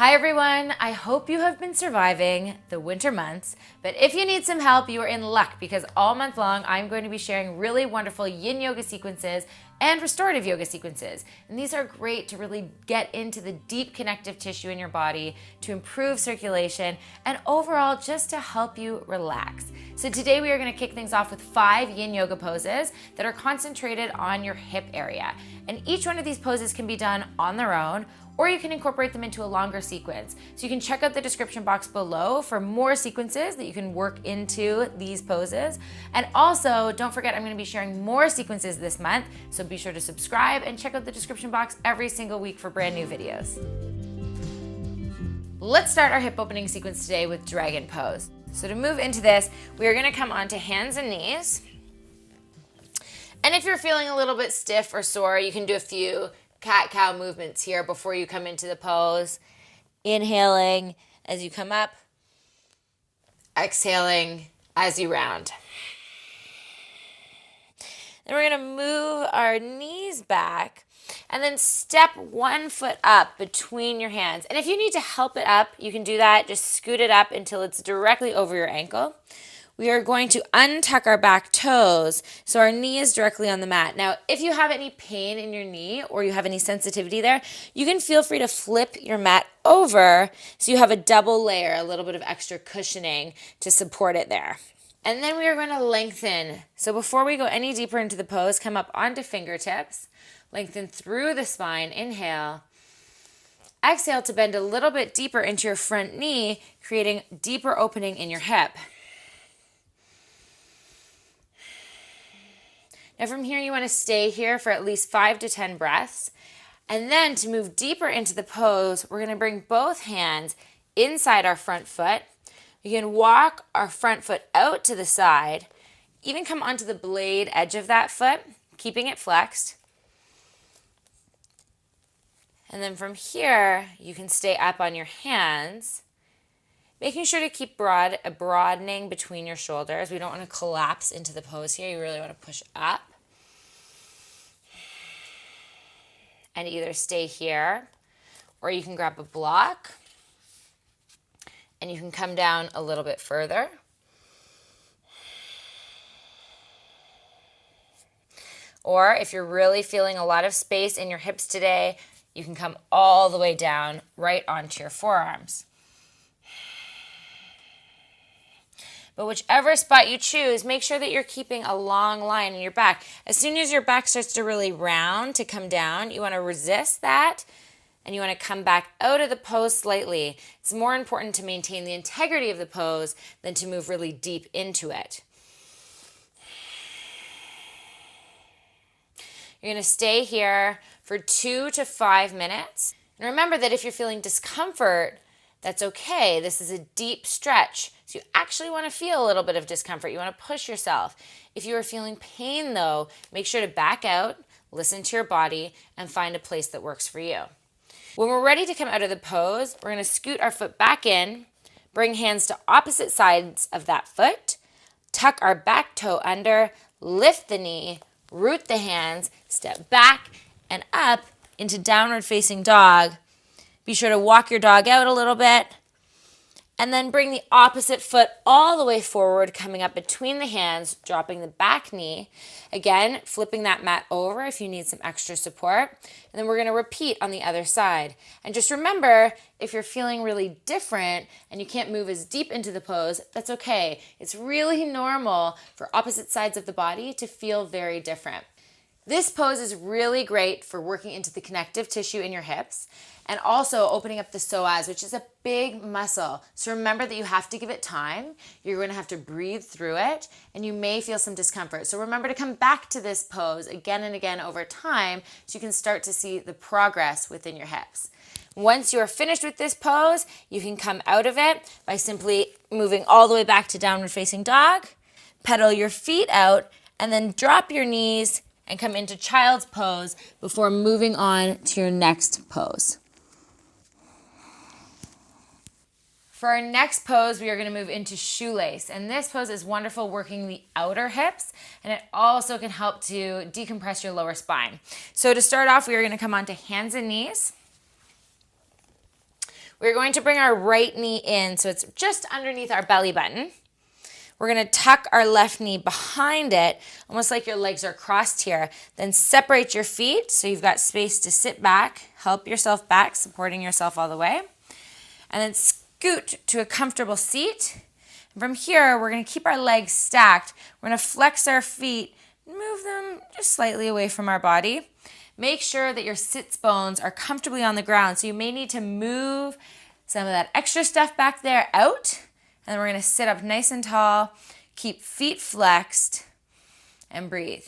Hi everyone, I hope you have been surviving the winter months, but if you need some help, you are in luck because all month long I'm going to be sharing really wonderful Yin Yoga sequences and restorative yoga sequences. And these are great to really get into the deep connective tissue in your body, to improve circulation, and overall just to help you relax. So today we are going to kick things off with 5 Yin Yoga poses that are concentrated on your hip area. And each one of these poses can be done on their own, or you can incorporate them into a longer sequence. So you can check out the description box below for more sequences that you can work into these poses. And also, don't forget, I'm gonna be sharing more sequences this month, so be sure to subscribe and check out the description box every single week for brand new videos. Let's start our hip opening sequence today with dragon pose. So to move into this, we are gonna come onto hands and knees. And if you're feeling a little bit stiff or sore, you can do a few cat-cow movements here before you come into the pose. Inhaling as you come up, exhaling as you round. Then we're gonna move our knees back and then step one foot up between your hands. And if you need to help it up, you can do that. Just scoot it up until it's directly over your ankle. We are going to untuck our back toes so our knee is directly on the mat. Now, if you have any pain in your knee or you have any sensitivity there, you can feel free to flip your mat over so you have a double layer, a little bit of extra cushioning to support it there. And then we are going to lengthen. So before we go any deeper into the pose, come up onto fingertips, lengthen through the spine, inhale. Exhale to bend a little bit deeper into your front knee, creating deeper opening in your hip. Now from here, you want to stay here for at least 5 to 10 breaths. And then to move deeper into the pose, we're going to bring both hands inside our front foot. You can walk our front foot out to the side, even come onto the blade edge of that foot, keeping it flexed. And then from here, you can stay up on your hands, making sure to keep broadening between your shoulders. We don't want to collapse into the pose here. You really want to push up. And either stay here, or you can grab a block, and you can come down a little bit further. Or if you're really feeling a lot of space in your hips today, you can come all the way down right onto your forearms. But whichever spot you choose, make sure that you're keeping a long line in your back. As soon as your back starts to really round to come down, you want to resist that and you want to come back out of the pose slightly. It's more important to maintain the integrity of the pose than to move really deep into it. You're going to stay here for 2 to 5 minutes. And remember that if you're feeling discomfort, that's okay. This is a deep stretch. So you actually want to feel a little bit of discomfort. You want to push yourself. If you are feeling pain though, make sure to back out, listen to your body, and find a place that works for you. When we're ready to come out of the pose, we're going to scoot our foot back in, bring hands to opposite sides of that foot, tuck our back toe under, lift the knee, root the hands, step back and up into downward facing dog. Be sure to walk your dog out a little bit and then bring the opposite foot all the way forward, coming up between the hands, dropping the back knee. Again, flipping that mat over if you need some extra support. And then we're going to repeat on the other side. And just remember, if you're feeling really different and you can't move as deep into the pose, that's okay. It's really normal for opposite sides of the body to feel very different. This pose is really great for working into the connective tissue in your hips and also opening up the psoas, which is a big muscle. So remember that you have to give it time. You're going to have to breathe through it, and you may feel some discomfort. So remember to come back to this pose again and again over time so you can start to see the progress within your hips. Once you are finished with this pose, you can come out of it by simply moving all the way back to downward facing dog, pedal your feet out, and then drop your knees and come into child's pose before moving on to your next pose. For our next pose, we are going to move into shoelace. And this pose is wonderful working the outer hips, and it also can help to decompress your lower spine. So to start off, we are going to come onto hands and knees. We're going to bring our right knee in so it's just underneath our belly button. We're going to tuck our left knee behind it, almost like your legs are crossed here. Then separate your feet so you've got space to sit back, help yourself back, supporting yourself all the way. And then scoot to a comfortable seat. And from here, we're going to keep our legs stacked. We're going to flex our feet, move them just slightly away from our body. Make sure that your sits bones are comfortably on the ground. So you may need to move some of that extra stuff back there out. And then we're going to sit up nice and tall, keep feet flexed, and breathe.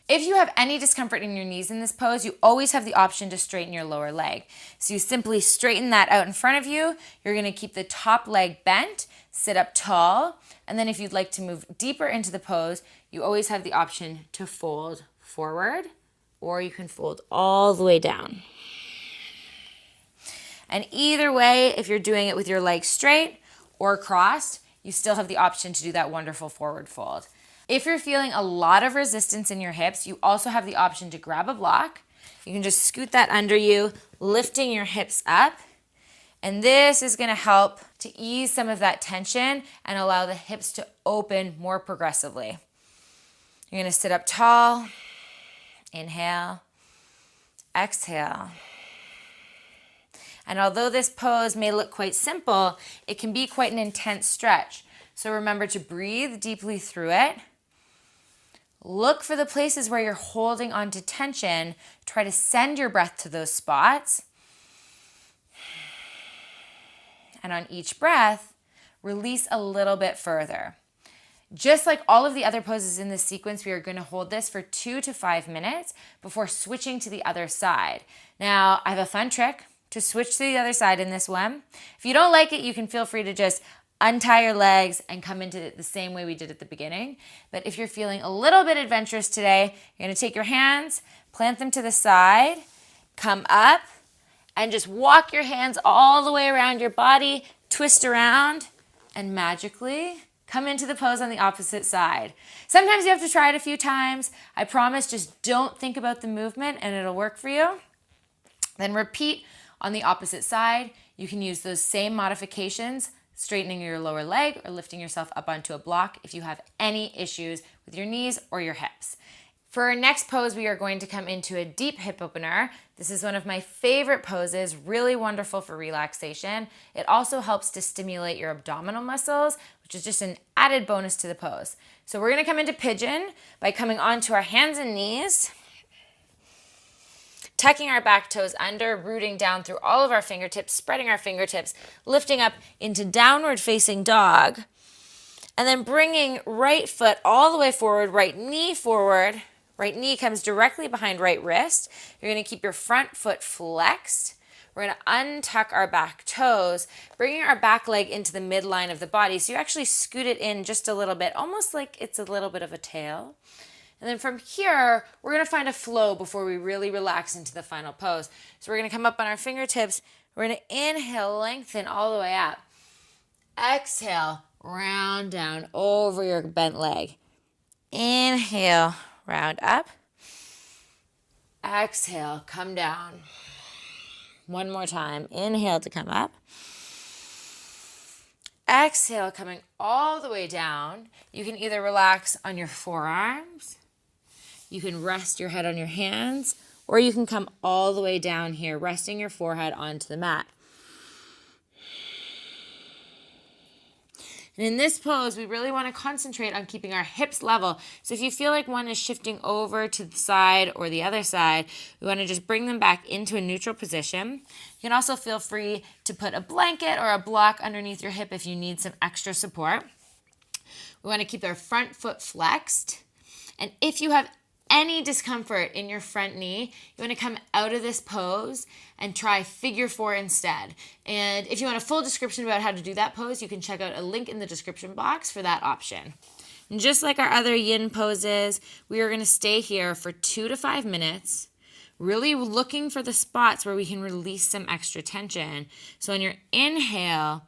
If you have any discomfort in your knees in this pose, you always have the option to straighten your lower leg. So you simply straighten that out in front of you. You're going to keep the top leg bent, sit up tall, and then if you'd like to move deeper into the pose, you always have the option to fold forward, or you can fold all the way down. And either way, if you're doing it with your legs straight or crossed, you still have the option to do that wonderful forward fold. If you're feeling a lot of resistance in your hips, you also have the option to grab a block. You can just scoot that under you, lifting your hips up. And this is going to help to ease some of that tension and allow the hips to open more progressively. You're going to sit up tall, inhale, exhale. And although this pose may look quite simple, it can be quite an intense stretch. So remember to breathe deeply through it. Look for the places where you're holding onto tension. Try to send your breath to those spots. And on each breath, release a little bit further. Just like all of the other poses in this sequence, we are going to hold this for 2 to 5 minutes before switching to the other side. Now, I have a fun trick to switch to the other side in this one. If you don't like it, you can feel free to just untie your legs and come into it the same way we did at the beginning. But if you're feeling a little bit adventurous today, you're going to take your hands, plant them to the side, come up, and just walk your hands all the way around your body, twist around, and magically come into the pose on the opposite side. Sometimes you have to try it a few times. I promise, just don't think about the movement and it'll work for you. Then repeat on the opposite side. You can use those same modifications, straightening your lower leg or lifting yourself up onto a block if you have any issues with your knees or your hips. For our next pose, we are going to come into a deep hip opener. This is one of my favorite poses, really wonderful for relaxation. It also helps to stimulate your abdominal muscles, which is just an added bonus to the pose. So we're going to come into pigeon by coming onto our hands and knees, tucking our back toes under, rooting down through all of our fingertips, spreading our fingertips, lifting up into downward facing dog, and then bringing right foot all the way forward, right knee forward. Right knee comes directly behind right wrist. You're going to keep your front foot flexed. We're going to untuck our back toes, bringing our back leg into the midline of the body. So you actually scoot it in just a little bit, almost like it's a little bit of a tail. And then from here, we're going to find a flow before we really relax into the final pose. So we're going to come up on our fingertips. We're going to inhale, lengthen all the way up. Exhale, round down over your bent leg. Inhale, round up. Exhale, come down. One more time. Inhale to come up. Exhale, coming all the way down. You can either relax on your forearms, you can rest your head on your hands, or you can come all the way down here, resting your forehead onto the mat. And in this pose, we really want to concentrate on keeping our hips level. So if you feel like one is shifting over to the side or the other side, we want to just bring them back into a neutral position. You can also feel free to put a blanket or a block underneath your hip if you need some extra support. We want to keep our front foot flexed. And if you have any discomfort in your front knee, you want to come out of this pose and try figure 4 instead. And if you want a full description about how to do that pose, you can check out a link in the description box for that option. And just like our other yin poses, we are going to stay here for 2 to 5 minutes, really looking for the spots where we can release some extra tension. So on your inhale,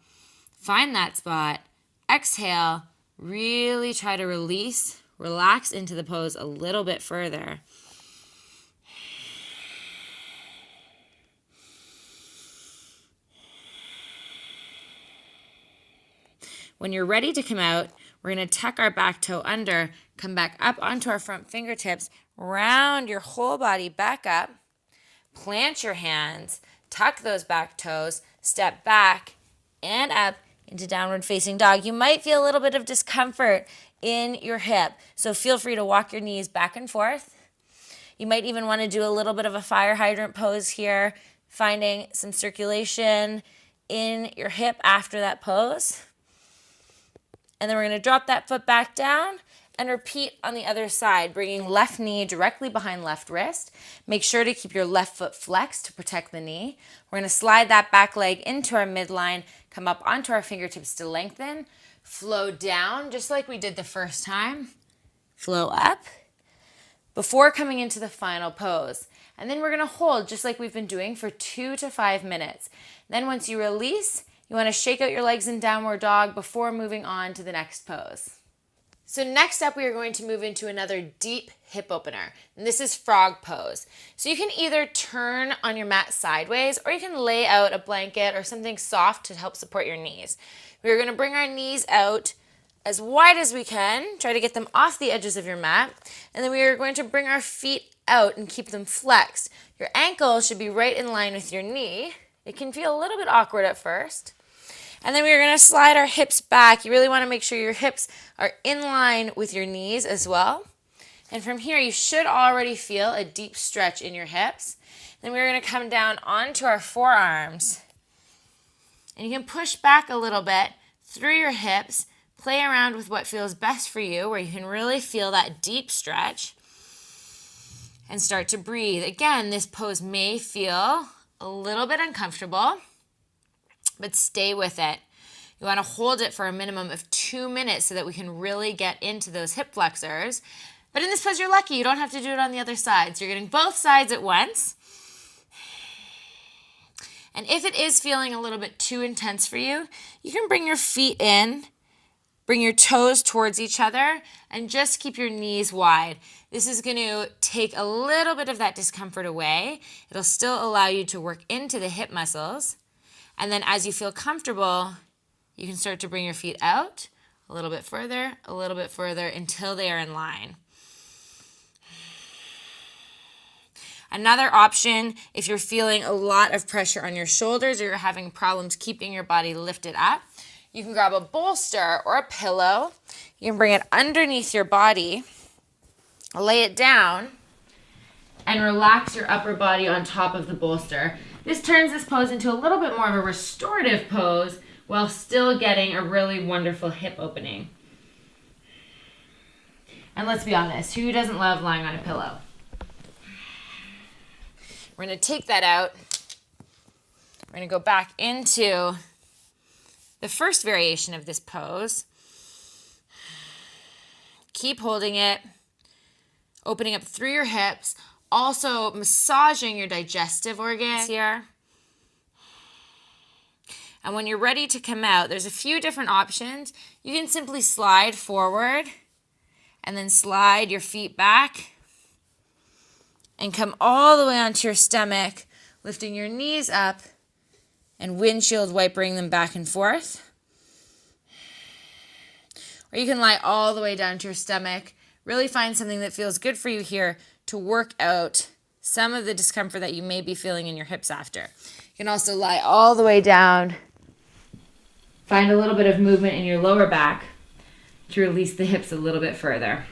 find that spot. Exhale, really try to release. Relax into the pose a little bit further. When you're ready to come out, we're going to tuck our back toe under, come back up onto our front fingertips, round your whole body back up, plant your hands, tuck those back toes, step back and up into downward facing dog. You might feel a little bit of discomfort in your hip, so feel free to walk your knees back and forth. You might even want to do a little bit of a fire hydrant pose here, finding some circulation in your hip after that pose. And then we're going to drop that foot back down and repeat on the other side, bringing left knee directly behind left wrist. Make sure to keep your left foot flexed to protect the knee. We're going to slide that back leg into our midline, come up onto our fingertips to lengthen, flow down just like we did the first time, flow up before coming into the final pose. And then we're going to hold just like we've been doing for 2 to 5 minutes. Then once you release, you want to shake out your legs in downward dog before moving on to the next pose. So next up, we are going to move into another deep hip opener, and this is frog pose. So you can either turn on your mat sideways, or you can lay out a blanket or something soft to help support your knees. We're going to bring our knees out as wide as we can, try to get them off the edges of your mat, and then we are going to bring our feet out and keep them flexed. Your ankle should be right in line with your knee. It can feel a little bit awkward at first. And then we're going to slide our hips back. You really want to make sure your hips are in line with your knees as well. And from here, you should already feel a deep stretch in your hips. Then we're going to come down onto our forearms. And you can push back a little bit through your hips, play around with what feels best for you, where you can really feel that deep stretch, and start to breathe. Again, this pose may feel a little bit uncomfortable, but stay with it. You want to hold it for a minimum of 2 minutes so that we can really get into those hip flexors. But in this pose, you're lucky. You don't have to do it on the other side. So you're getting both sides at once. And if it is feeling a little bit too intense for you, you can bring your feet in, bring your toes towards each other, and just keep your knees wide. This is going to take a little bit of that discomfort away. It'll still allow you to work into the hip muscles. And then as you feel comfortable, you can start to bring your feet out a little bit further until they are in line. Another option, if you're feeling a lot of pressure on your shoulders or you're having problems keeping your body lifted up, you can grab a bolster or a pillow. You can bring it underneath your body, lay it down, and relax your upper body on top of the bolster. This turns this pose into a little bit more of a restorative pose while still getting a really wonderful hip opening. And let's be honest, who doesn't love lying on a pillow? We're going to take that out. We're going to go back into the first variation of this pose. Keep holding it, opening up through your hips, also massaging your digestive organs here. And when you're ready to come out, there's a few different options. You can simply slide forward and then slide your feet back and come all the way onto your stomach, lifting your knees up and windshield wipering them back and forth. Or you can lie all the way down to your stomach. Really find something that feels good for you here to work out some of the discomfort that you may be feeling in your hips after. You can also lie all the way down. Find a little bit of movement in your lower back to release the hips a little bit further.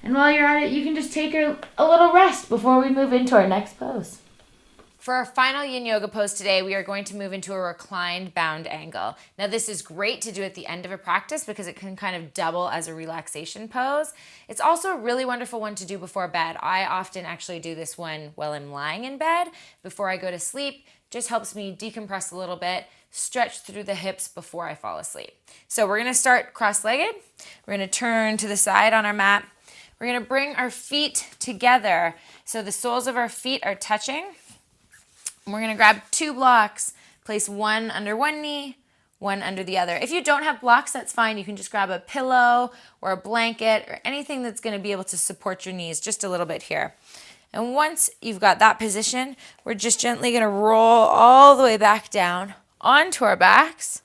And while you're at it, you can just take a little rest before we move into our next pose. For our final Yin Yoga pose today, we are going to move into a reclined bound angle. Now this is great to do at the end of a practice because it can kind of double as a relaxation pose. It's also a really wonderful one to do before bed. I often actually do this one while I'm lying in bed before I go to sleep. Just helps me decompress a little bit, stretch through the hips before I fall asleep. So we're going to start cross-legged. We're going to turn to the side on our mat. We're going to bring our feet together so the soles of our feet are touching. We're going to grab 2 blocks, place one under one knee, one under the other. If you don't have blocks, that's fine. You can just grab a pillow or a blanket or anything that's going to be able to support your knees just a little bit here. And once you've got that position, we're just gently going to roll all the way back down onto our backs.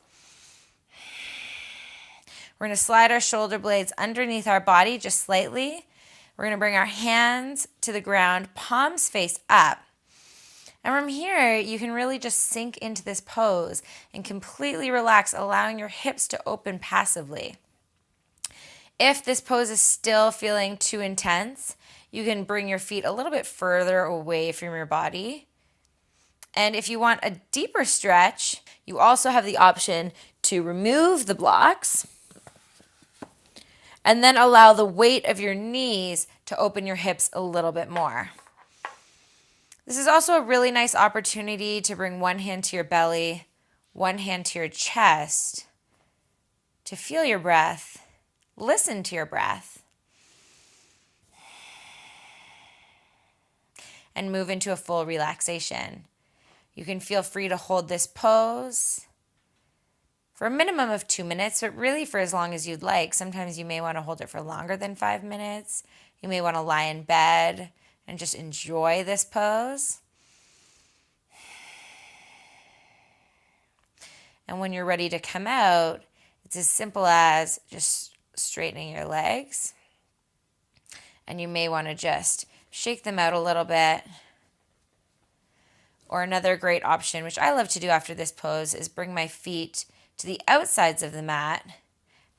We're going to slide our shoulder blades underneath our body just slightly. We're going to bring our hands to the ground, palms face up. And from here, you can really just sink into this pose and completely relax, allowing your hips to open passively. If this pose is still feeling too intense, you can bring your feet a little bit further away from your body. And if you want a deeper stretch, you also have the option to remove the blocks and then allow the weight of your knees to open your hips a little bit more. This is also a really nice opportunity to bring one hand to your belly, one hand to your chest, to feel your breath, listen to your breath, and move into a full relaxation. You can feel free to hold this pose for a minimum of 2 minutes, but really for as long as you'd like. Sometimes you may want to hold it for longer than 5 minutes. You may want to lie in bed and just enjoy this pose. And when you're ready to come out, it's as simple as just straightening your legs. And you may want to just shake them out a little bit. Or another great option, which I love to do after this pose, is bring my feet to the outsides of the mat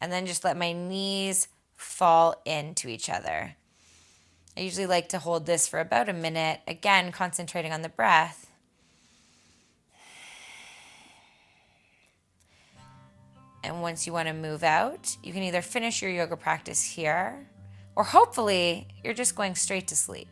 and then just let my knees fall into each other. I usually like to hold this for about a minute, again, concentrating on the breath. And once you want to move out, you can either finish your yoga practice here, or hopefully you're just going straight to sleep.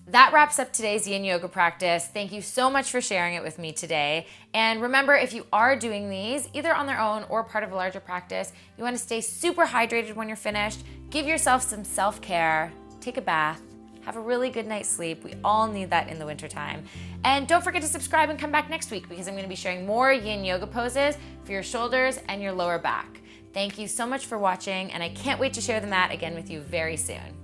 That wraps up today's Yin Yoga practice. Thank you so much for sharing it with me today. And remember, if you are doing these, either on their own or part of a larger practice, you want to stay super hydrated when you're finished. Give yourself some self-care, take a bath, have a really good night's sleep. We all need that in the wintertime. And don't forget to subscribe and come back next week because I'm going to be sharing more Yin Yoga poses for your shoulders and your lower back. Thank you so much for watching, and I can't wait to share the mat again with you very soon.